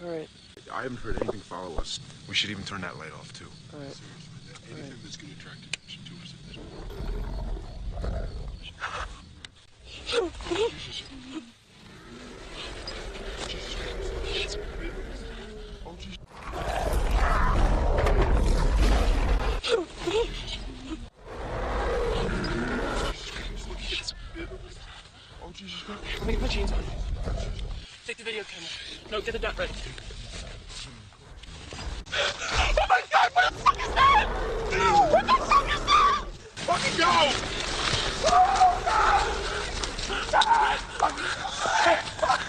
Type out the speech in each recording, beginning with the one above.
All right. I haven't heard anything follow us. We should even turn that light off, too. All right. Anything that's going to attract attention to us. Let me get my jeans on. Take the video camera. No, get the dot ready. Oh my God! What the fuck is that? What the fuck is that? Fucking go! Oh God! God! Fucking fuck!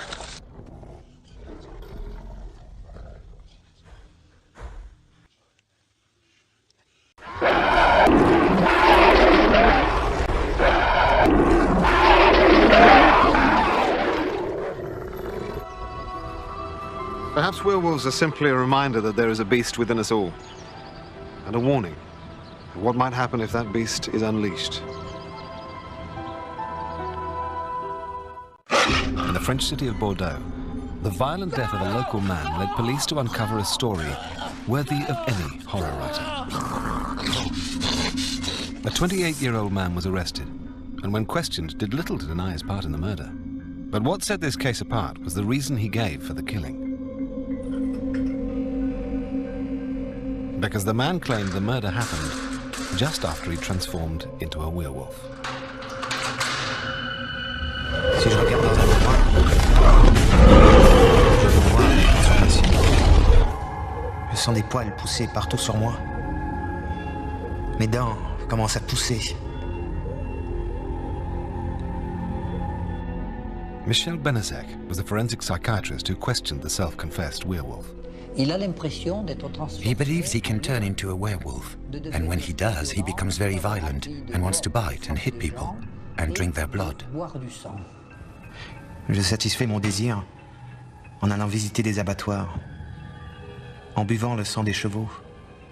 Perhaps werewolves are simply a reminder that there is a beast within us all, and a warning of what might happen if that beast is unleashed. In the French city of Bordeaux, the violent death of a local man led police to uncover a story worthy of any horror writer. A 28-year-old man was arrested, and when questioned, did little to deny his part in the murder. But what set this case apart was the reason he gave for the killing. Because the man claimed the murder happened just after he transformed into a werewolf. Si je regarde dans un miroir, je peux voir la transformation. Je sens des poils pousser partout sur moi. Mes dents commencent à pousser. Michel Benazek was the forensic psychiatrist who questioned the self-confessed werewolf. He believes he can turn into a werewolf, and when he does, he becomes very violent and wants to bite and hit people and drink their blood. Je satisfais mon désir en allant visiter des abattoirs, en buvant le sang des chevaux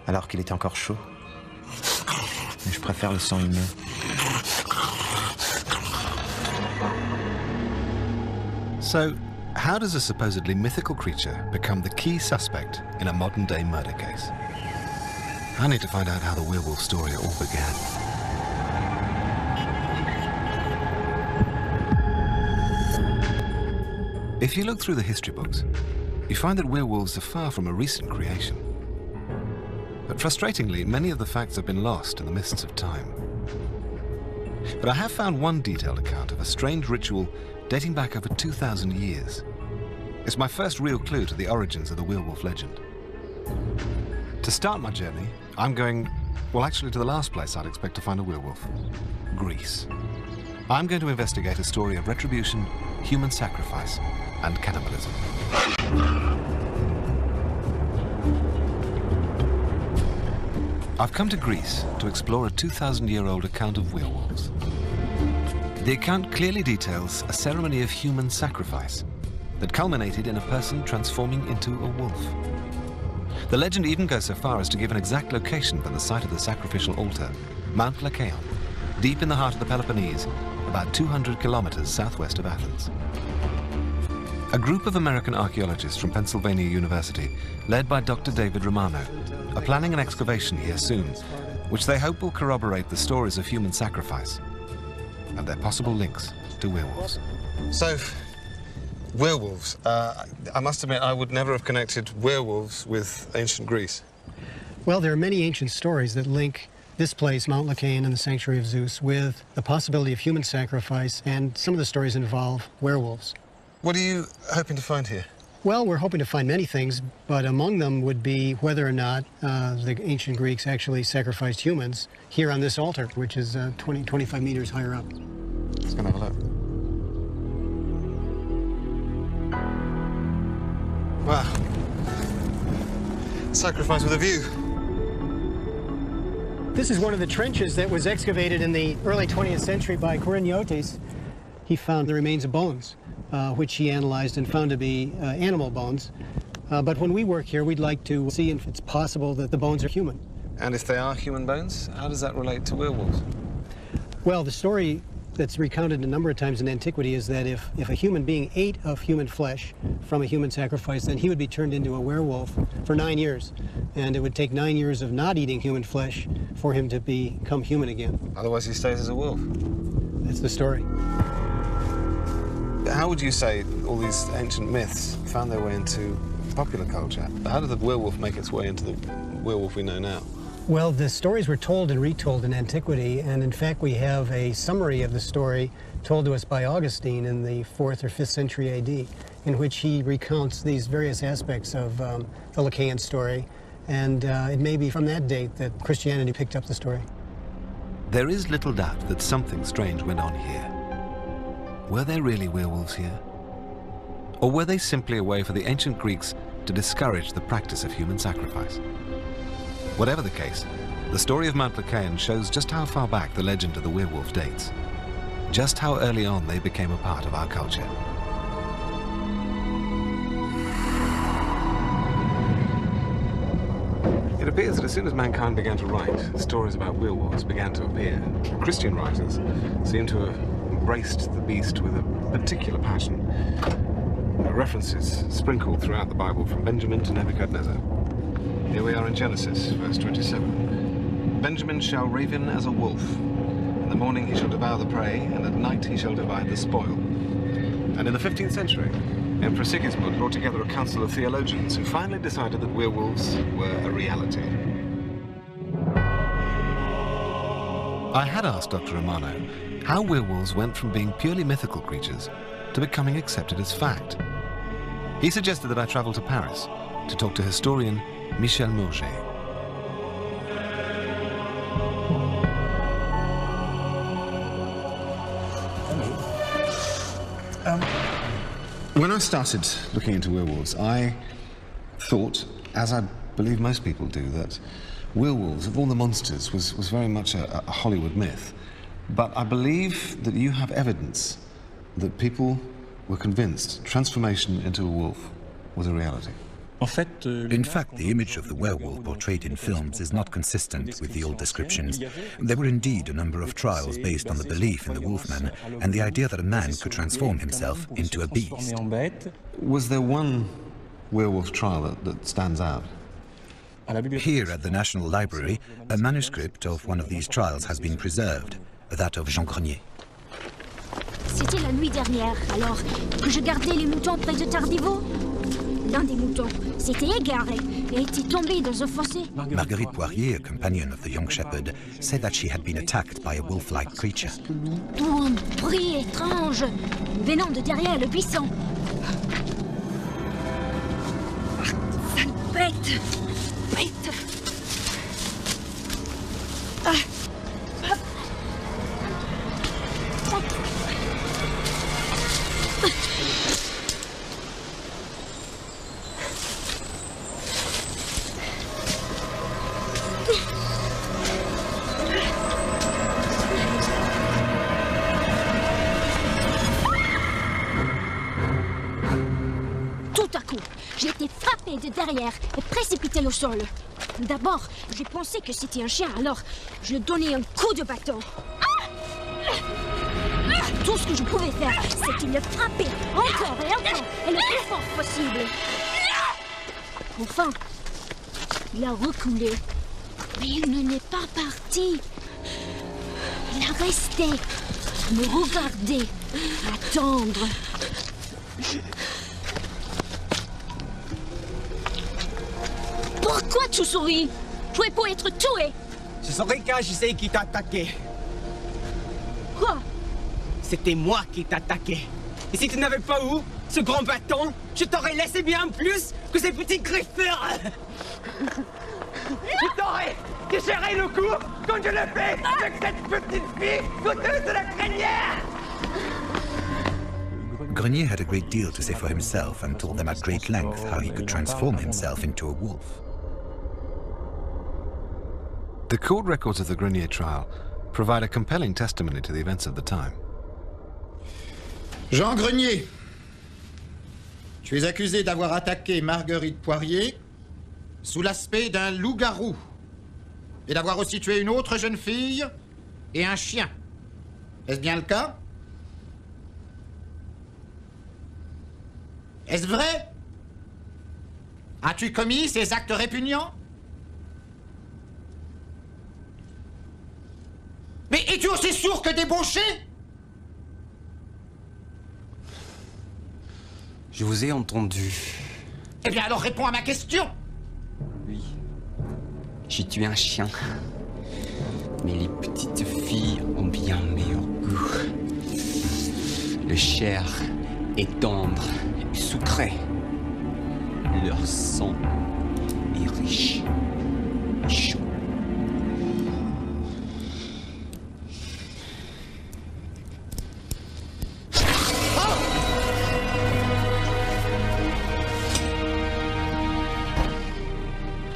alors qu'il était encore chaud. Mais je préfère le sang humain. So, how does a supposedly mythical creature become the key suspect in a modern-day murder case? I need to find out how the werewolf story all began. If you look through the history books, you find that werewolves are far from a recent creation. But frustratingly, many of the facts have been lost in the mists of time. But I have found one detailed account of a strange ritual dating back over 2,000 years. It's my first real clue to the origins of the werewolf legend. To start my journey, I'm going, well, actually to the last place I'd expect to find a werewolf, Greece. I'm going to investigate a story of retribution, human sacrifice, and cannibalism. I've come to Greece to explore a 2,000-year-old account of werewolves. The account clearly details a ceremony of human sacrifice that culminated in a person transforming into a wolf. The legend even goes so far as to give an exact location for the site of the sacrificial altar, Mount Lycaon, deep in the heart of the Peloponnese, about 200 kilometers southwest of Athens. A group of American archaeologists from Pennsylvania University, led by Dr. David Romano, are planning an excavation here soon, which they hope will corroborate the stories of human sacrifice and their possible links to werewolves. So, werewolves. I must admit, I would never have connected werewolves with ancient Greece. Well, there are many ancient stories that link this place, Mount Lycaon and the Sanctuary of Zeus, with the possibility of human sacrifice, and some of the stories involve werewolves. What are you hoping to find here? Well, we're hoping to find many things, but among them would be whether or not the ancient Greeks actually sacrificed humans here on this altar, which is 25 meters higher up. Let's go and have a look. Wow. Sacrifice with a view. This is one of the trenches that was excavated in the early 20th century by Koriniotes. He found the remains of bones, which he analyzed and found to be animal bones. But when we work here, we'd like to see if it's possible that the bones are human. And if they are human bones, how does that relate to werewolves? Well, the story that's recounted a number of times in antiquity is that if a human being ate of human flesh from a human sacrifice, then he would be turned into a werewolf for 9 years. And it would take 9 years of not eating human flesh for him to become human again. Otherwise he stays as a wolf. That's the story. How would you say all these ancient myths found their way into popular culture? How did the werewolf make its way into the werewolf we know now? Well, the stories were told and retold in antiquity, and in fact we have a summary of the story told to us by Augustine in the 4th or 5th century AD, in which he recounts these various aspects of the Lycaean story, and it may be from that date that Christianity picked up the story. There is little doubt that something strange went on here. Were there really werewolves here? Or were they simply a way for the ancient Greeks to discourage the practice of human sacrifice? Whatever the case, the story of Mount Lycaean shows just how far back the legend of the werewolf dates, just how early on they became a part of our culture. It appears that as soon as mankind began to write, stories about werewolves began to appear. Christian writers seem to have embraced the beast with a particular passion. References sprinkled throughout the Bible from Benjamin to Nebuchadnezzar. Here we are in Genesis, verse 27. Benjamin shall raven as a wolf. In the morning he shall devour the prey, and at night he shall divide the spoil. And in the 15th century, Emperor Sigismund brought together a council of theologians who finally decided that werewolves were a reality. I had asked Dr. Romano how werewolves went from being purely mythical creatures to becoming accepted as fact. He suggested that I travel to Paris to talk to historian Michel Mauger. When I started looking into werewolves, I thought, as I believe most people do, that werewolves, of all the monsters, was very much a Hollywood myth. But I believe that you have evidence that people were convinced transformation into a wolf was a reality. In fact, the image of the werewolf portrayed in films is not consistent with the old descriptions. There were indeed a number of trials based on the belief in the wolfman and the idea that a man could transform himself into a beast. Was there one werewolf trial that stands out? Here at the National Library, a manuscript of one of these trials has been preserved, that of Jean Grenier. C'était la nuit dernière, alors que je gardais les moutons près de Tardiveau. L'un des moutons s'était égaré et était tombé dans un fossé. Marguerite Poirier, a companion of the young shepherd, said that she had been attacked by a wolf-like creature. Un bruit étrange venant de derrière le buisson. Sale bête! Bête! J'ai été frappée de derrière et précipitée au sol. D'abord, j'ai pensé que c'était un chien, alors je lui donnais un coup de bâton. Tout ce que je pouvais faire, c'était le frapper encore et le plus fort possible. Enfin, il a reculé, mais il ne n'est pas parti. Il a resté, me regarder, attendre. Pourquoi tu souris? Tu es pour être tué. Ce serait Kajisei qui t'a attaqué. Quoi? C'était moi qui t'attaquais. Et si tu n'avais pas eu ce grand bâton, je t'aurais laissé bien plus que ces petits griffeurs. Je t'aurais déchiré le cou comme je l'ai fait avec cette petite fille goûteuse de la crinière. Grenier had a great deal to say for himself and told them at great length how he could transform himself into a wolf. The court records of the Grenier trial provide a compelling testimony to the events of the time. Jean Grenier, tu es accusé d'avoir attaqué Marguerite Poirier sous l'aspect d'un loup-garou et d'avoir aussi tué une autre jeune fille et un chien. Est-ce bien le cas? Est-ce vrai? As-tu commis ces actes répugnants? Mais es-tu aussi sourd que débauché? Je vous ai entendu. Eh bien alors réponds à ma question! Oui. J'ai tué un chien. Mais les petites filles ont bien meilleur goût. Le chair est tendre et sucré. Leur sang est riche et chaud.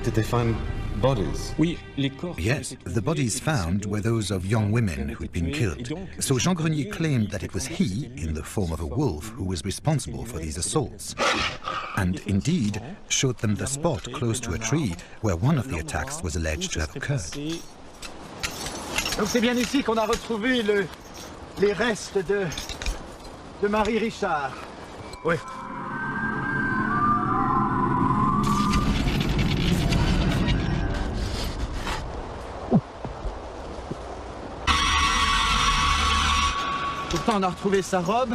Did they find bodies? Yes, the bodies found were those of young women who'd been killed. So Jean Grenier claimed that it was he, in the form of a wolf, who was responsible for these assaults. And indeed, showed them the spot close to a tree where one of the attacks was alleged to have occurred. Donc c'est bien ici qu'on a retrouvé les restes de Marie Richard. Oui. Pourtant, on a retrouvé sa robe,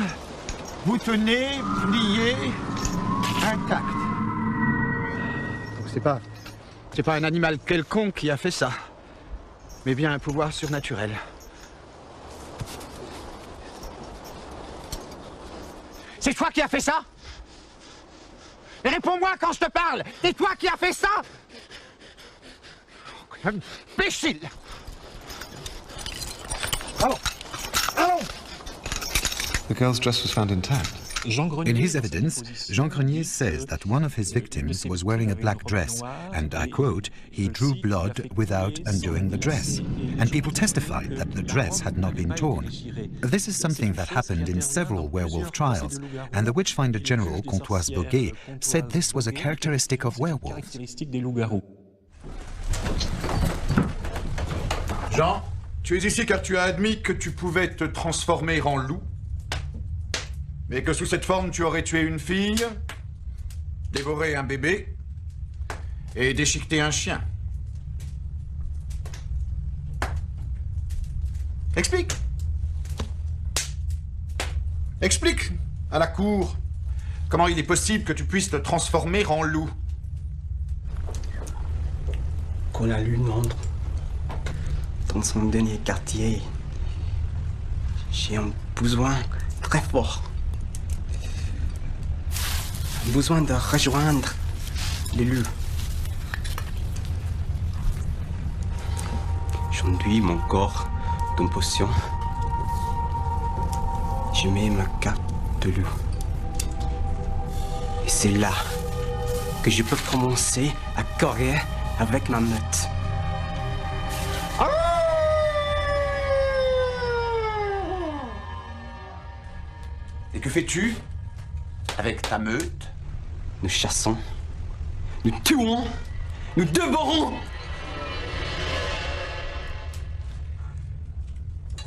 boutonnée, pliée, intacte. Donc c'est pas un animal quelconque qui a fait ça, mais bien un pouvoir surnaturel. C'est toi qui as fait ça? Réponds-moi quand je te parle! C'est toi qui as fait ça? Imbécile! Allons! Allons! The girl's dress was found intact. In his evidence, Jean Grenier says that one of his victims was wearing a black dress, and I quote, he drew blood without undoing the dress. And people testified that the dress had not been torn. This is something that happened in several werewolf trials, and the Witchfinder General, Comtoise Boguet, said this was a characteristic of werewolves. Jean, tu es ici car tu as admis que tu pouvais te transformer en loup? Mais que sous cette forme, tu aurais tué une fille, dévoré un bébé et déchiqueté un chien. Explique. Explique à la cour comment il est possible que tu puisses te transformer en loup. Quand la lune entre dans son dernier quartier, j'ai un besoin très fort. Besoin de rejoindre les loups. J'enduis mon corps d'une potion. Je mets ma carte de loup. Et c'est là que je peux commencer à courir avec ma meute. Et que fais-tu avec ta meute? Nous chassons, nous tuons, nous dévorons.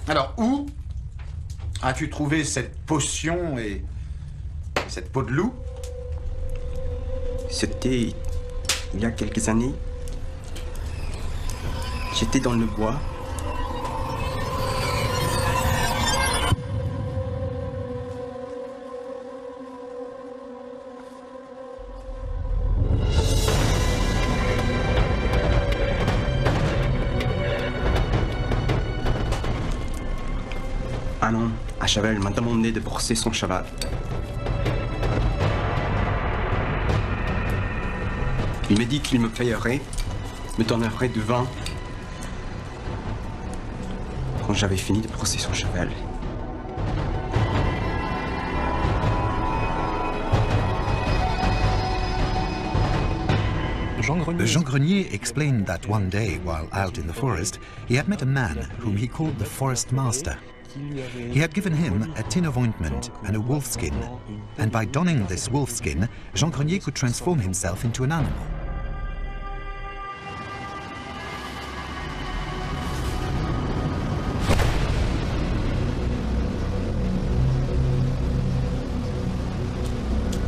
Alors, où as-tu trouvé cette potion et cette peau de loup? C'était il y a quelques années. J'étais dans le bois. Un homme à cheval m'a demandé de brosser son cheval. Il m'a dit qu'il me payerait, me donnerait du vin quand j'avais fini de brosser son cheval. Jean Grenier explained that one day, while out in the forest, he had met a man whom he called the Forest Master. He had given him a tin of ointment and a wolf skin, and by donning this wolf skin, Jean Grenier could transform himself into an animal.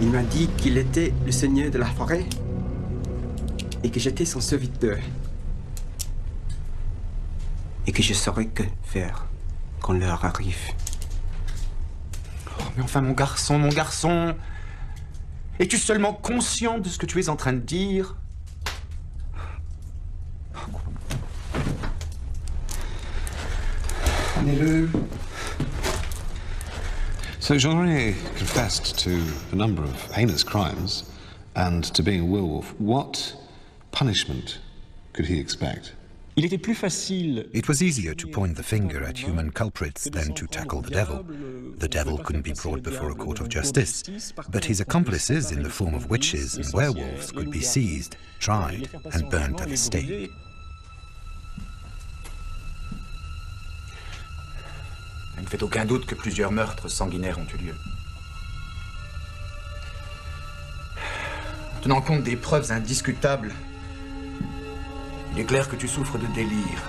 Il m'a dit qu'il était le seigneur de la forêt et que j'étais son serviteur. Et que je saurais que faire quand l'heure arrive. Oh, mais enfin, mon garçon, es-tu seulement conscient de ce que tu es en train de dire? Prenez-le. So Jean Grenier confessed to a number of heinous crimes and to being a werewolf. What punishment could he expect? It was easier to point the finger at human culprits than to tackle the devil. The devil couldn't be brought before a court of justice, but his accomplices in the form of witches and werewolves could be seized, tried, and burnt at the stake. Il ne fait aucun doute que plusieurs meurtres sanguinaires ont eu lieu. En tenant compte des preuves indiscutables, il est clair que tu souffres de délire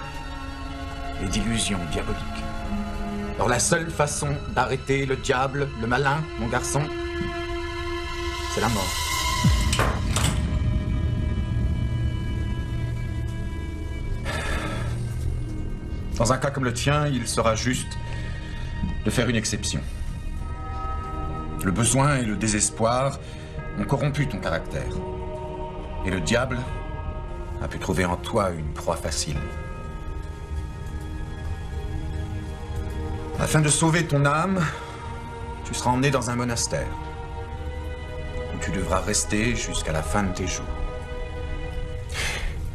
et d'illusions diaboliques. Alors la seule façon d'arrêter le diable, le malin, mon garçon, c'est la mort. Dans un cas comme le tien, il sera juste de faire une exception. Le besoin et le désespoir ont corrompu ton caractère. Et le diable a pu trouver en toi une proie facile. Afin de sauver ton âme, tu seras emmené dans un monastère, où tu devras rester jusqu'à la fin de tes jours.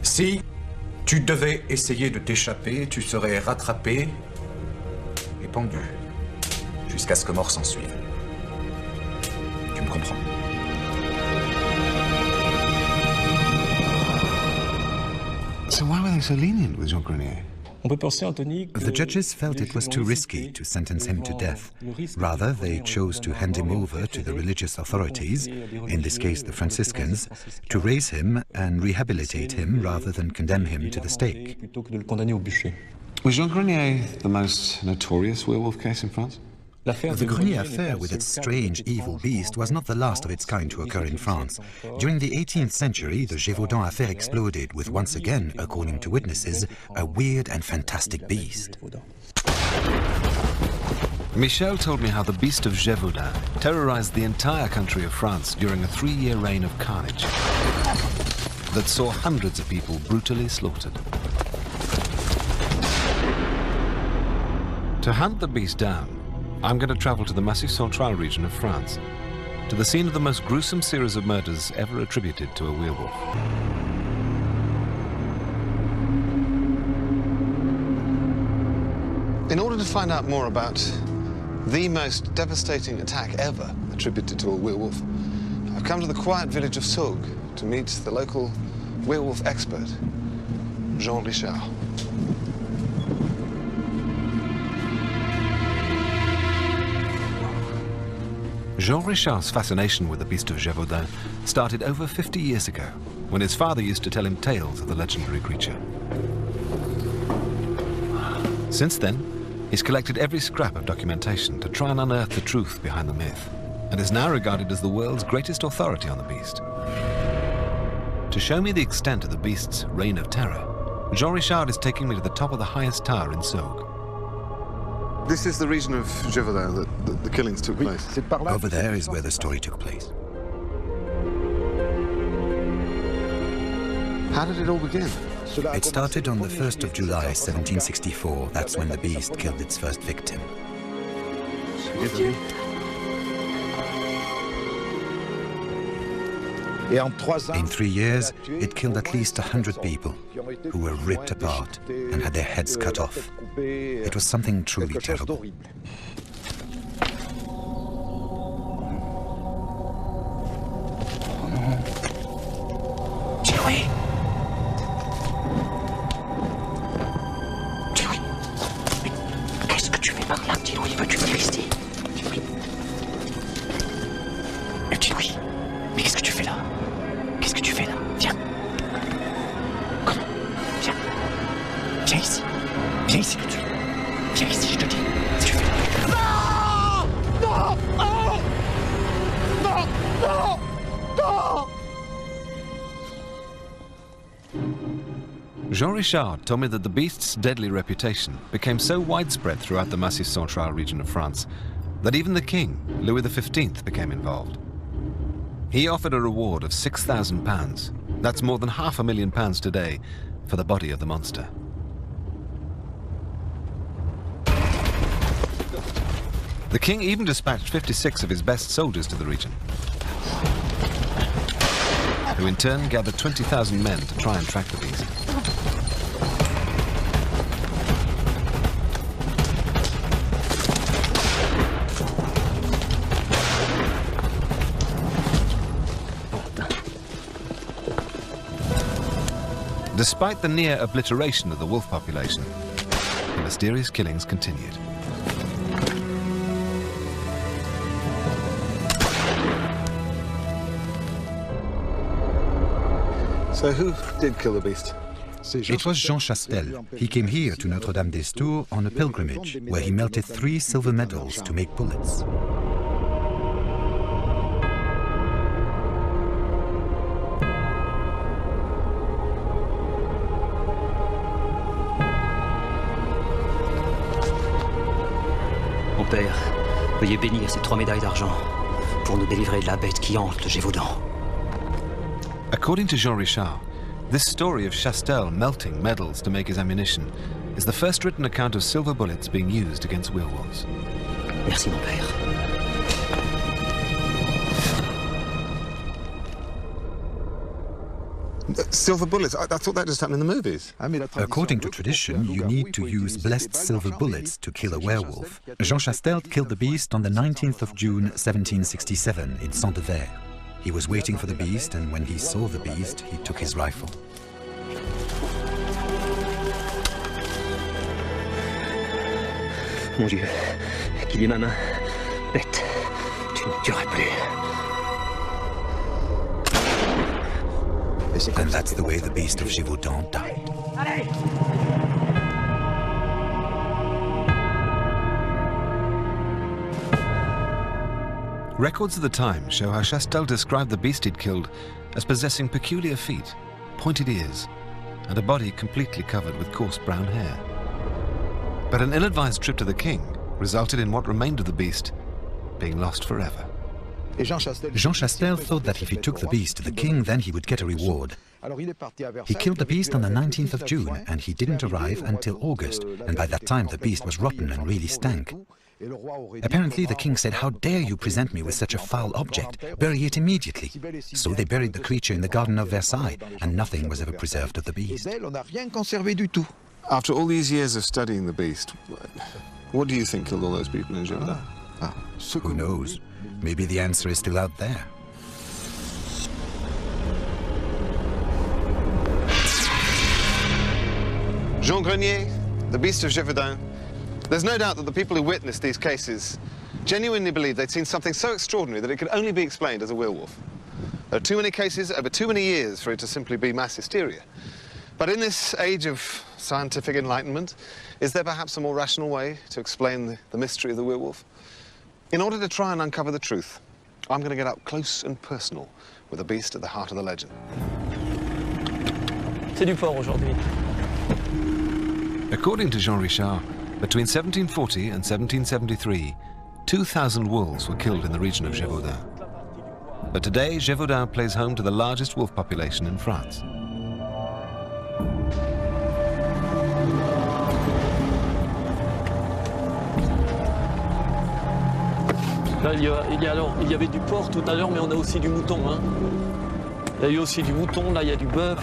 Si tu devais essayer de t'échapper, tu serais rattrapé et pendu, jusqu'à ce que mort s'en suive. Tu me comprends? So why were they so lenient with Jean Grenier? The judges felt it was too risky to sentence him to death. Rather, they chose to hand him over to the religious authorities, in this case the Franciscans, to raise him and rehabilitate him rather than condemn him to the stake. Was Jean Grenier the most notorious werewolf case in France? The Grenier affair with its strange, evil beast was not the last of its kind to occur in France. During the 18th century, the Gévaudan affair exploded with, once again, according to witnesses, a weird and fantastic beast. Michel told me how the beast of Gévaudan terrorized the entire country of France during a 3-year reign of carnage that saw hundreds of people brutally slaughtered. To hunt the beast down, I'm going to travel to the Massif Central region of France, to the scene of the most gruesome series of murders ever attributed to a werewolf. In order to find out more about the most devastating attack ever attributed to a werewolf, I've come to the quiet village of Soug to meet the local werewolf expert, Jean Richard. Jean Richard's fascination with the beast of Gévaudan started over 50 years ago, when his father used to tell him tales of the legendary creature. Since then, he's collected every scrap of documentation to try and unearth the truth behind the myth, and is now regarded as the world's greatest authority on the beast. To show me the extent of the beast's reign of terror, Jean Richard is taking me to the top of the highest tower in Soug. This is the region of Gévaudan that the killings took place. Over there is where the story took place. How did it all begin? It started on the 1st of July, 1764. That's when the beast killed its first victim. In 3 years, it killed at least 100 people who were ripped apart and had their heads cut off. It was something truly terrible. Qu'est-ce que tu fais par là, petit Louis? Veux-tu venir ici? Petit Louis, mais qu'est-ce que tu fais là? Qu'est-ce que tu fais là? Viens. Comment? Viens. Viens ici. Viens ici tout de suite. Viens ici, je te dis. Qu'est-ce que tu fais là? Jean Richard told me that the beast's deadly reputation became so widespread throughout the Massif Central region of France that even the king, Louis XV, became involved. He offered a reward of £6,000, that's more than £500,000 today, for the body of the monster. The king even dispatched 56 of his best soldiers to the region, who in turn gathered 20,000 men to try and track the beast. Despite the near obliteration of the wolf population, the mysterious killings continued. So who did kill the beast? It was Jean Chastel. He came here to Notre-Dame-des-Tours on a pilgrimage, where he melted 3 silver medals to make bullets. Mon père, veuillez bénir ces 3 médailles d'argent pour nous délivrer de la bête qui hante le Gévaudan. According to Jean Richard, this story of Chastel melting medals to make his ammunition is the first written account of silver bullets being used against werewolves. Merci, mon père. Silver bullets? I thought that just happened in the movies. According to tradition, you need to use blessed silver bullets to kill a werewolf. Jean Chastel killed the beast on the 19th of June 1767 in Saint-Devers. He was waiting for the beast, and when he saw the beast, he took his rifle. Mon Dieu, qu'il est ma main. Bête, tu ne tueras plus. And that's the way the beast of Gévaudan died. Records of the time show how Chastel described the beast he'd killed as possessing peculiar feet, pointed ears, and a body completely covered with coarse brown hair. But an ill-advised trip to the king resulted in what remained of the beast being lost forever. Jean Chastel thought that if he took the beast to the king, then he would get a reward. He killed the beast on the 19th of June, and he didn't arrive until August, and by that time the beast was rotten and really stank. Apparently the king said, "How dare you present me with such a foul object? Bury it immediately." So they buried the creature in the garden of Versailles, and nothing was ever preserved of the beast. After all these years of studying the beast, what do you think killed all those people in Gévaudan? Who knows? Maybe the answer is still out there. Jean Grenier, the beast of Gévaudan. There's no doubt that the people who witnessed these cases genuinely believed they'd seen something so extraordinary that it could only be explained as a werewolf. There are too many cases over too many years for it to simply be mass hysteria. But in this age of scientific enlightenment, is there perhaps a more rational way to explain the mystery of the werewolf? In order to try and uncover the truth, I'm going to get up close and personal with the beast at the heart of the legend. C'est du porc aujourd'hui. According to Jean Richard, between 1740 and 1773, 2,000 wolves were killed in the region of Gévaudan. But today, Gévaudan plays home to the largest wolf population in France. Là, il y avait du porc tout à l'heure, mais on a aussi du mouton. Hein. Il y a eu aussi du mouton, là il y a du bœuf.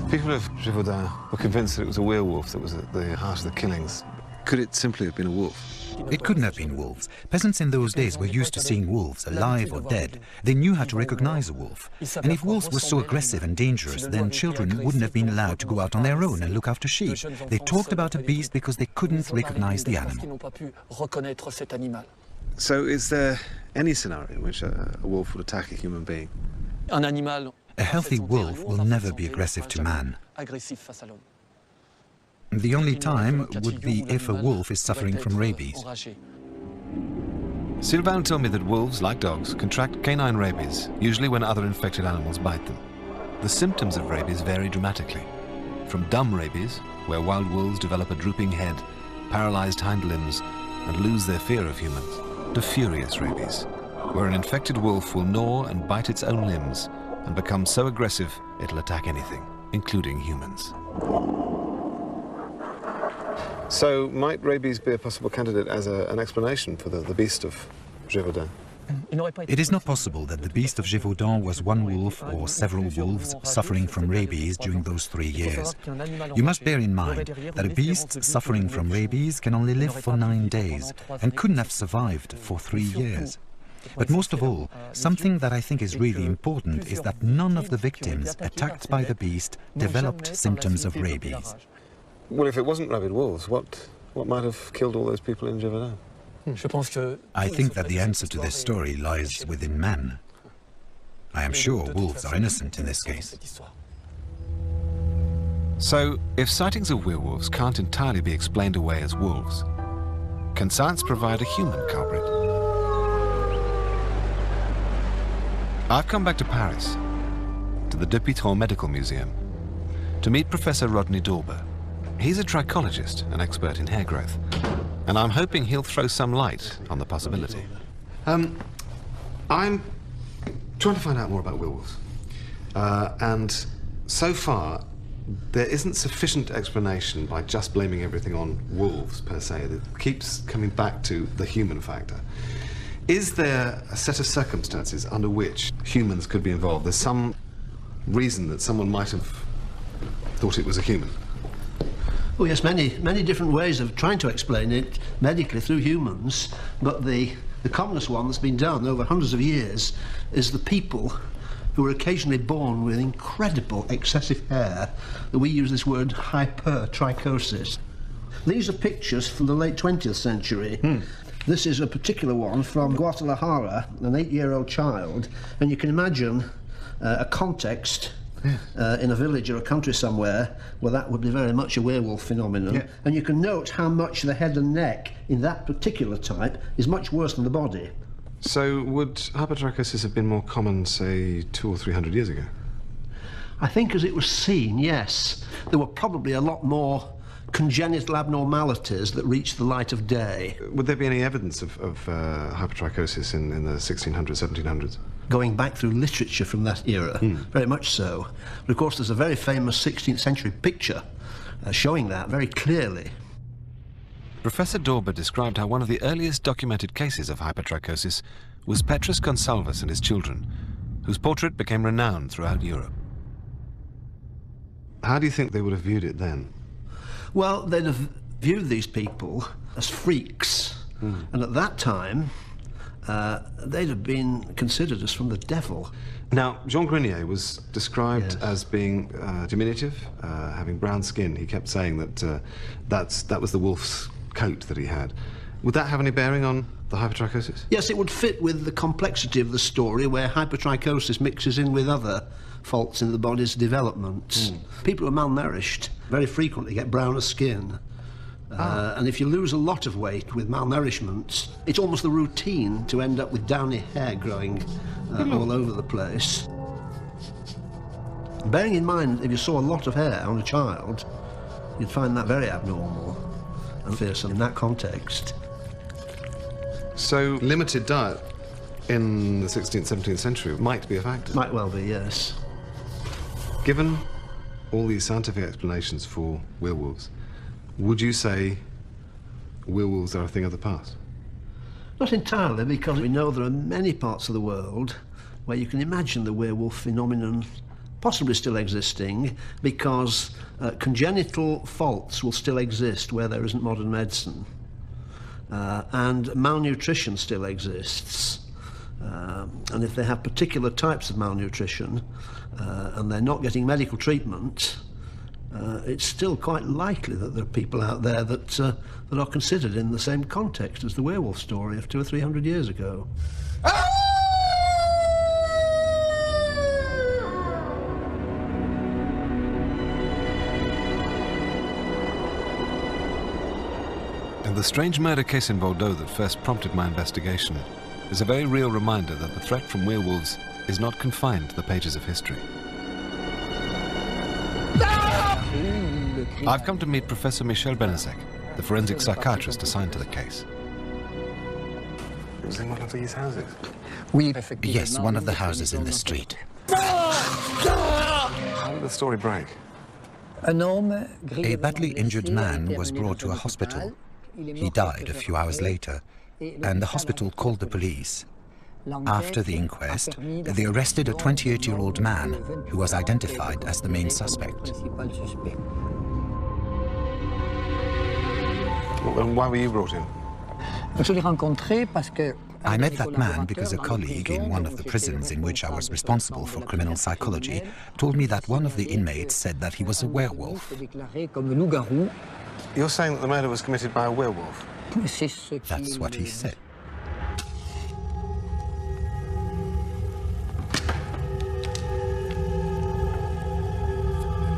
People of Gévaudan were convinced that it was a werewolf that was at the heart of the killings. Could it simply have been a wolf? It couldn't have been wolves. Peasants in those days were used to seeing wolves, alive or dead. They knew how to recognize a wolf. And if wolves were so aggressive and dangerous, then children wouldn't have been allowed to go out on their own and look after sheep. They talked about a beast because they couldn't recognize the animal. So is there any scenario in which a wolf would attack a human being? A healthy wolf will never be aggressive to man. The only time would be if a wolf is suffering from rabies. Sylvain told me that wolves, like dogs, contract canine rabies, usually when other infected animals bite them. The symptoms of rabies vary dramatically. From dumb rabies, where wild wolves develop a drooping head, paralyzed hind limbs, and lose their fear of humans, to furious rabies, where an infected wolf will gnaw and bite its own limbs and become so aggressive it'll attack anything, including humans. So might rabies be a possible candidate as an explanation for the beast of Gévaudan? It is not possible that the beast of Gévaudan was one wolf or several wolves suffering from rabies during those 3 years. You must bear in mind that a beast suffering from rabies can only live for 9 days and couldn't have survived for 3 years. But most of all, something that I think is really important is that none of the victims attacked by the beast developed symptoms of rabies. Well, if it wasn't rabid wolves, what might have killed all those people in Gévaudan? I think that the answer to this story lies within man. I am sure wolves are innocent in this case. So, if sightings of werewolves can't entirely be explained away as wolves, can science provide a human culprit? I've come back to Paris, to the Dupuytren Medical Museum, to meet Professor Rodney Dauber. He's a trichologist, an expert in hair growth, and I'm hoping he'll throw some light on the possibility. I'm trying to find out more about werewolves. And so far, there isn't sufficient explanation by just blaming everything on wolves, per se. It keeps coming back to the human factor. Is there a set of circumstances under which humans could be involved? There's some reason that someone might have thought it was a human. Oh yes, many different ways of trying to explain it medically through humans, but the commonest one that's been done over hundreds of years is the people who are occasionally born with incredible excessive hair, that we use this word hypertrichosis. These are pictures from the late 20th century. This is a particular one from Guadalajara, an 8-year-old child, and you can imagine a context in a village or a country somewhere where that would be very much a werewolf phenomenon. Yeah. And you can note how much the head and neck in that particular type is much worse than the body. So would hypertrichosis have been more common, say, 200 or 300 years ago? I think as it was seen, yes. There were probably a lot more congenital abnormalities that reached the light of day. Would there be any evidence of hypertrichosis in the 1600s, 1700s? Going back through literature from that era, very much so. But of course there's a very famous 16th century picture showing that very clearly. Professor Dauber described how one of the earliest documented cases of hypertrichosis was Petrus Gonsalves and his children, whose portrait became renowned throughout Europe. How do you think they would have viewed it then? Well, they'd have viewed these people as freaks, and at that time they'd have been considered as from the devil. Now, Jean Grenier was described as being diminutive, having brown skin. He kept saying that that was the wolf's coat that he had. Would that have any bearing on the hypertrichosis? Yes, it would fit with the complexity of the story, where hypertrichosis mixes in with other faults in the body's development. People who are malnourished very frequently get browner skin. And if you lose a lot of weight with malnourishment, it's almost the routine to end up with downy hair growing all over the place. Bearing in mind, if you saw a lot of hair on a child, you'd find that very abnormal and fearsome in that context. So limited diet in the 16th, 17th century might be a factor? Might well be, yes. Given all these scientific explanations for werewolves, would you say werewolves are a thing of the past? Not entirely, because we know there are many parts of the world where you can imagine the werewolf phenomenon possibly still existing, because congenital faults will still exist where there isn't modern medicine. And malnutrition still exists. And if they have particular types of malnutrition and they're not getting medical treatment, it's still quite likely that there are people out there that are considered in the same context as the werewolf story of 200 or 300 years ago. And the strange murder case in Bordeaux that first prompted my investigation is a very real reminder that the threat from werewolves is not confined to the pages of history. I've come to meet Professor Michel Benezek, the forensic psychiatrist assigned to the case. It was in one of these houses? Yes, one of the houses in the street. How did the story break? A badly injured man was brought to a hospital. He died a few hours later, and the hospital called the police. After the inquest, they arrested a 28-year-old man who was identified as the main suspect. And why were you brought in? I met that man because a colleague in one of the prisons in which I was responsible for criminal psychology told me that one of the inmates said that he was a werewolf. You're saying that the murder was committed by a werewolf? That's what he said.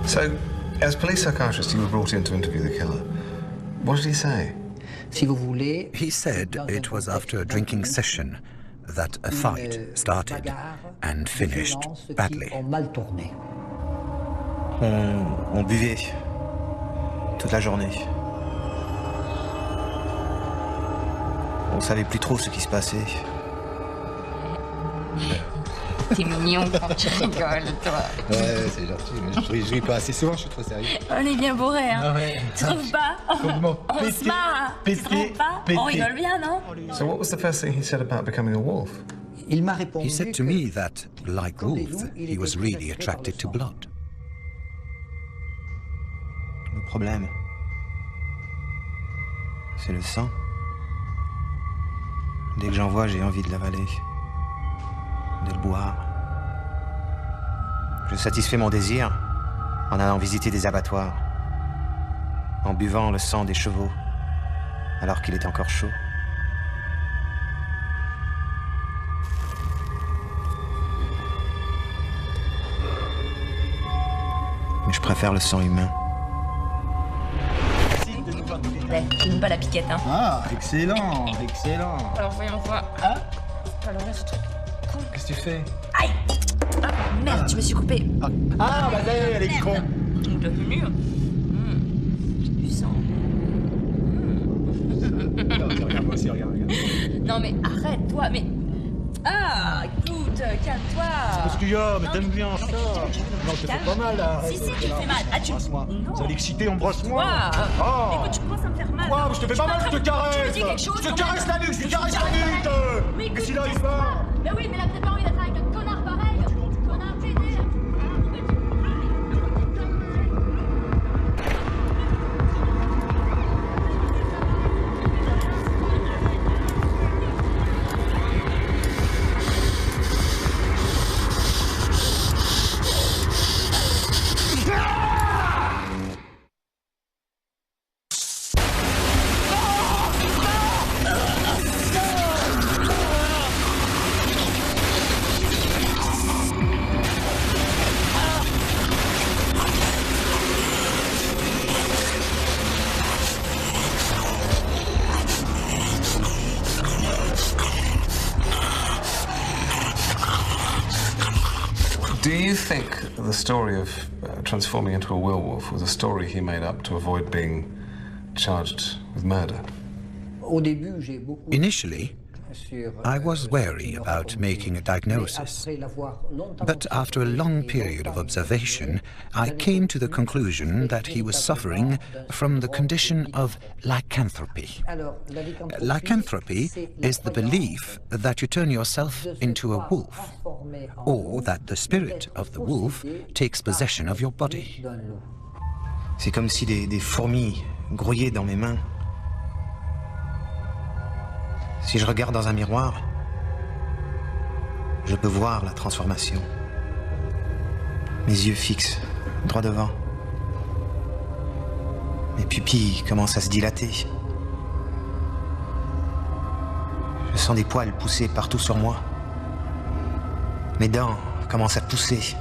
So, as police psychiatrist, you were brought in to interview the killer. What did he say? He said it was after a drinking session that a fight started and finished badly. On buvait toute la journée. On savait plus trop ce qui se passait. T'es mignon quand tu rigoles, toi. Ouais, c'est gentil, mais je ris pas assez souvent, je suis trop sérieux. On est bien bourré, hein. Ah ouais. Tu trouves pas? On se marre, tu trouves pas? On rigole bien, non? So what was the first thing he said about becoming a wolf? He said to me that, like wolves, he was really attracted to blood. Le problème, c'est le sang. Dès que j'en vois, j'ai envie de l'avaler, de le boire. Je satisfais mon désir en allant visiter des abattoirs, en buvant le sang des chevaux, alors qu'il est encore chaud. Mais je préfère le sang humain. Tu n'aimes pas la piquette, hein. Ah, excellent, excellent. Alors voyons voir. Hein? Alors là, ce truc. Qu'est-ce que tu fais? Aïe! Ah, merde, je me suis coupée. Ah, bah elle est con. De mur. Du sang. Regarde, moi aussi, regarde. Non mais arrête, toi, mais... Ah, écoute, calme-toi. Qu'est-ce qu'il y a? Mais t'aimes bien ça. Non, je te fais pas mal, là. Si, tu te fais mal. Ah, tu... Embrasse-moi. Non. Ça l'exciter, embrasse-moi. Quoi? Oh. Écoute, tu commences à me faire mal. Quoi? Je te fais pas mal, je te caresse. Tu me dis quelque chose, Je te caresse la nuque, je te caresse la nuque. Mais écoute, s'il arrive pas. Mais oui, mais là, t'as pas envie d'être avec un connard pareil. Connard pédé. Do you think the story of transforming into a werewolf was a story he made up to avoid being charged with murder? Initially, I was wary about making a diagnosis, but after a long period of observation, I came to the conclusion that he was suffering from the condition of lycanthropy. Lycanthropy is the belief that you turn yourself into a wolf, or that the spirit of the wolf takes possession of your body. C'est comme si des fourmis grouillaient dans mes mains. Si je regarde dans un miroir, je peux voir la transformation. Mes yeux fixes, droit devant. Mes pupilles commencent à se dilater. Je sens des poils pousser partout sur moi. Mes dents commencent à pousser.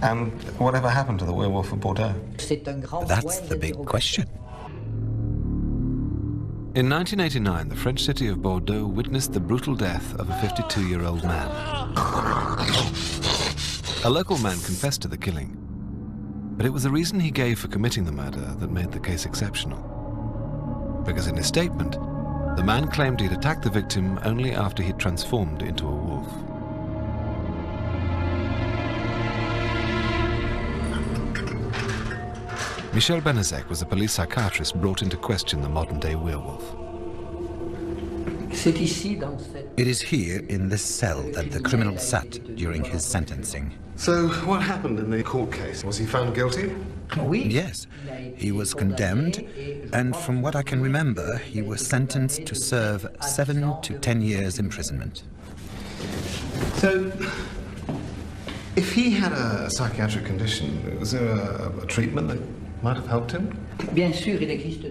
And whatever happened to the werewolf of Bordeaux? That's the big question. In 1989, the French city of Bordeaux witnessed the brutal death of a 52-year-old man. A local man confessed to the killing, but it was the reason he gave for committing the murder that made the case exceptional. Because in his statement, the man claimed he'd attacked the victim only after he'd transformed into a wolf. Michel Benezek was a police psychiatrist brought in to question the modern-day werewolf. It is here in this cell that the criminal sat during his sentencing. So what happened in the court case? Was he found guilty? Yes, he was condemned, and from what I can remember, he was sentenced to serve 7 to 10 years imprisonment. So, if he had a psychiatric condition, was there a treatment that might have helped him?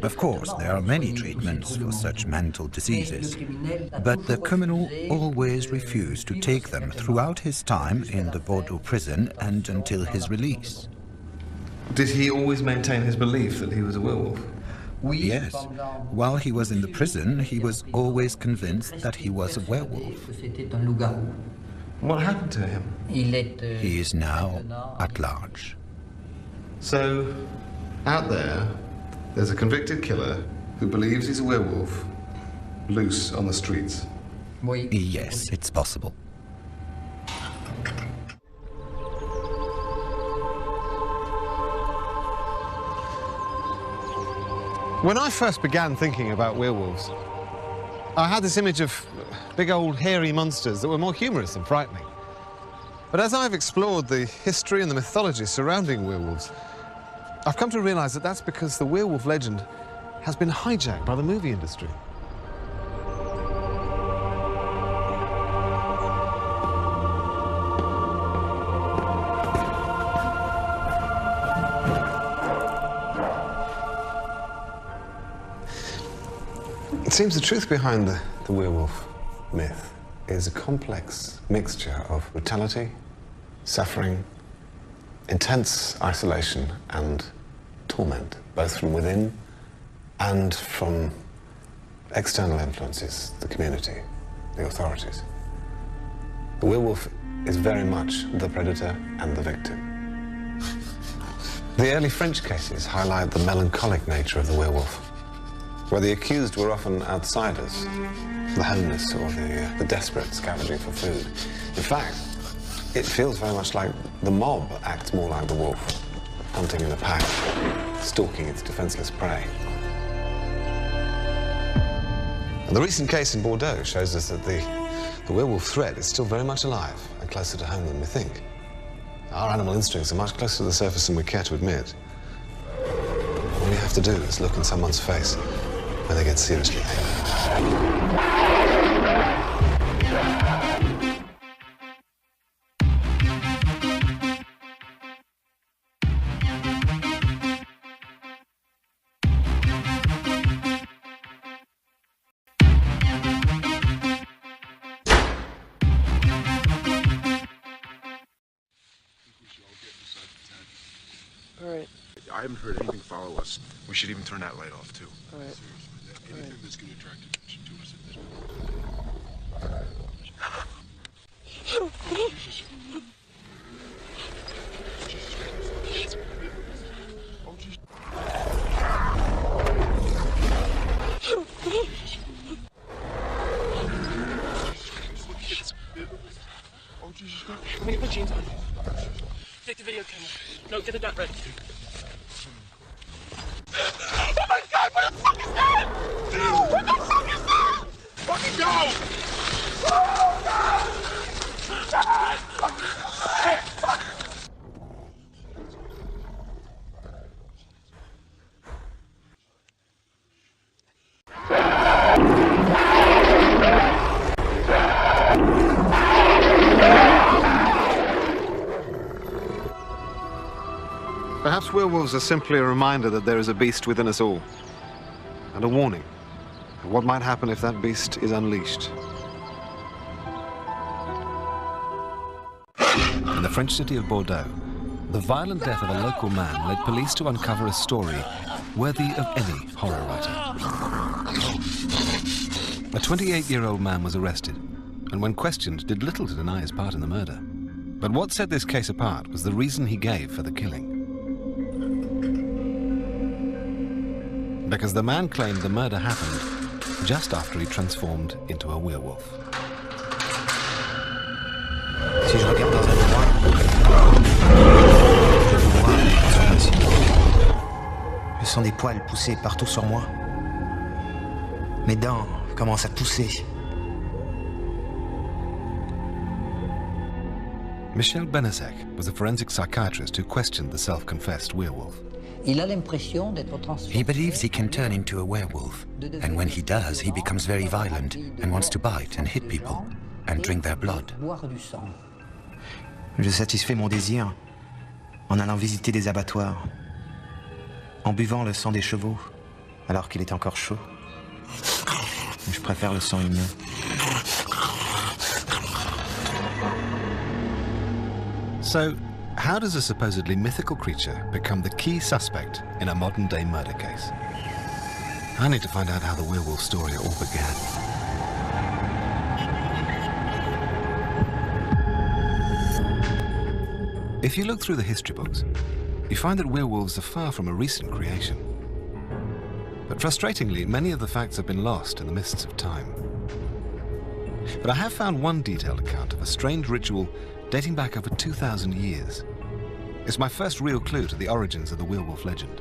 Of course, there are many treatments for such mental diseases, but the criminal always refused to take them throughout his time in the Bordeaux prison and until his release. Did he always maintain his belief that he was a werewolf? Yes. While he was in the prison, he was always convinced that he was a werewolf. What happened to him? He is now at large. So, out there's a convicted killer who believes he's a werewolf, loose on the streets. Yes, it's possible. When I first began thinking about werewolves, I had this image of big old hairy monsters that were more humorous than frightening. But as I've explored the history and the mythology surrounding werewolves, I've come to realize that that's because the werewolf legend has been hijacked by the movie industry. It seems the truth behind the werewolf myth is a complex mixture of brutality, suffering, intense isolation and torment, both from within and from external influences, the community, the authorities. The werewolf is very much the predator and the victim. The early French cases highlight the melancholic nature of the werewolf, where the accused were often outsiders, the homeless or the desperate scavenging for food. In fact, it feels very much like the mob acts more like the wolf, hunting in a pack, stalking its defenseless prey. And the recent case in Bordeaux shows us that the werewolf threat is still very much alive and closer to home than we think. Our animal instincts are much closer to the surface than we care to admit. All you have to do is look in someone's face when they get seriously angry. All right. I haven't heard anything follow us. We should even turn that light off, too. All right. Anything that's going to attract attention to us at this Let me get my jeans on. Take the video camera. No, get the dot ready. Oh my God, what the fuck is that? What the fuck is that? Fucking go! Oh God! God! Fuck! Perhaps werewolves are simply a reminder that there is a beast within us all, and a warning of what might happen if that beast is unleashed. In the French city of Bordeaux, the violent death of a local man led police to uncover a story worthy of any horror writer. A 28-year-old man was arrested, and when questioned, did little to deny his part in the murder. But what set this case apart was the reason he gave for the killing. Because the man claimed the murder happened just after he transformed into a werewolf. Si je regarde dans un miroir, je vous vois avec transformation. Je sens des poils pousser partout sur moi. Mes dents commencent à pousser. Michel Benezek was a forensic psychiatrist who questioned the self-confessed werewolf. He believes he can turn into a werewolf, and when he does, he becomes very violent and wants to bite and hit people and drink their blood. Je satisfais mon désir en allant visiter des abattoirs, en buvant le sang des chevaux alors qu'il est encore chaud. Je préfère le sang humain. So, how does a supposedly mythical creature become the key suspect in a modern-day murder case? I need to find out how the werewolf story all began. If you look through the history books, you find that werewolves are far from a recent creation. But frustratingly, many of the facts have been lost in the mists of time. But I have found one detailed account of a strange ritual dating back over 2,000 years. It's my first real clue to the origins of the werewolf legend.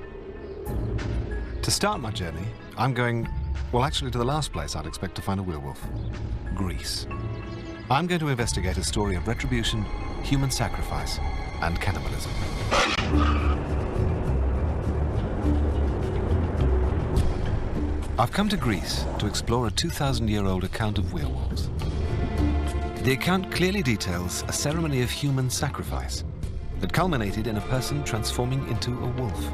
To start my journey, I'm going, well, actually to the last place I'd expect to find a werewolf, Greece. I'm going to investigate a story of retribution, human sacrifice, and cannibalism. I've come to Greece to explore a 2,000-year-old account of werewolves. The account clearly details a ceremony of human sacrifice that culminated in a person transforming into a wolf.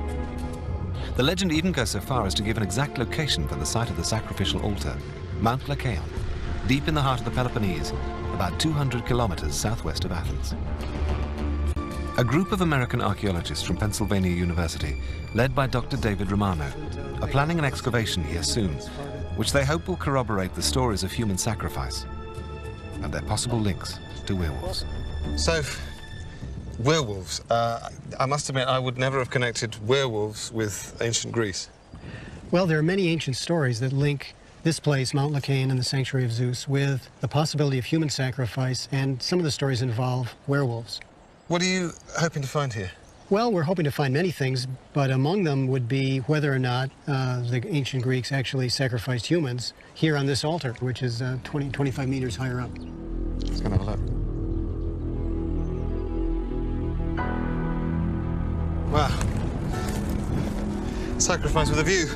The legend even goes so far as to give an exact location for the site of the sacrificial altar, Mount Lycaon, deep in the heart of the Peloponnese, about 200 kilometers southwest of Athens. A group of American archaeologists from Pennsylvania University, led by Dr. David Romano, are planning an excavation here soon, which they hope will corroborate the stories of human sacrifice and their possible links to werewolves. So, werewolves. I must admit, I would never have connected werewolves with ancient Greece. Well, there are many ancient stories that link this place, Mount Lycaon and the Sanctuary of Zeus, with the possibility of human sacrifice, and some of the stories involve werewolves. What are you hoping to find here? Well, we're hoping to find many things, but among them would be whether or not the ancient Greeks actually sacrificed humans here on this altar, which is 25 meters higher up. Let's go and have a look. Wow. Sacrifice with a view.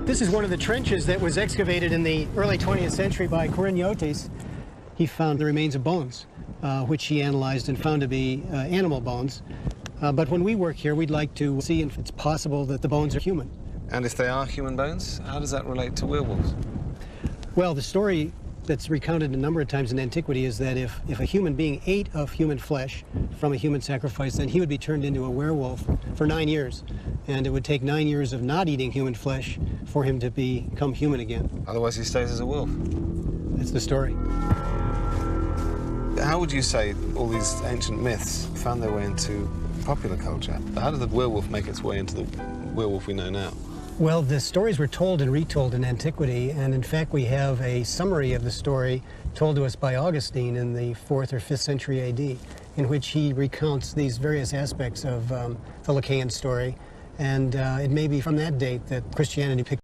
This is one of the trenches that was excavated in the early 20th century by Koriniotes. He found the remains of bones, which he analyzed and found to be animal bones. But when we work here, we'd like to see if it's possible that the bones are human. And if they are human bones, how does that relate to werewolves? Well, the story that's recounted a number of times in antiquity is that if a human being ate of human flesh from a human sacrifice, then he would be turned into a werewolf for 9 years. And it would take 9 years of not eating human flesh for him to become human again. Otherwise he stays as a wolf. That's the story. How would you say all these ancient myths found their way into popular culture? How did the werewolf make its way into the werewolf we know now? Well, the stories were told and retold in antiquity, and in fact we have a summary of the story told to us by Augustine in the 4th or 5th century AD, in which he recounts these various aspects of the Lycaean story, and it may be from that date that Christianity picked